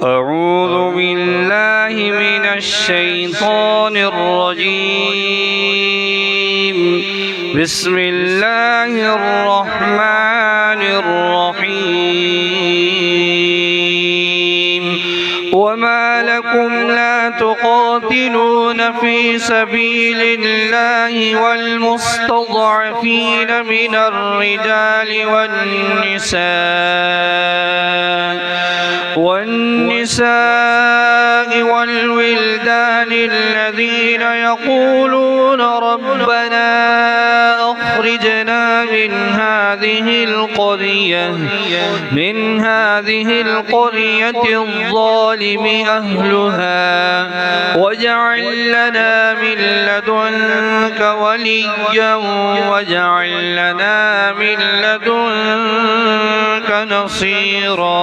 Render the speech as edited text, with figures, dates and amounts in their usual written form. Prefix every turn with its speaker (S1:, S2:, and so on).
S1: أعوذ بالله من الشيطان الرجيم. بسم الله الرحمن الرحيم. وما لكم لا تقاتلون في سبيل الله والمستضعفين من الرجال والنساء والولدان الذين يقولون ربنا أخرجنا من هذه القرية الظالم أهلها واجعل لنا من لدنك وليا واجعل لنا من لدنك نصيرا.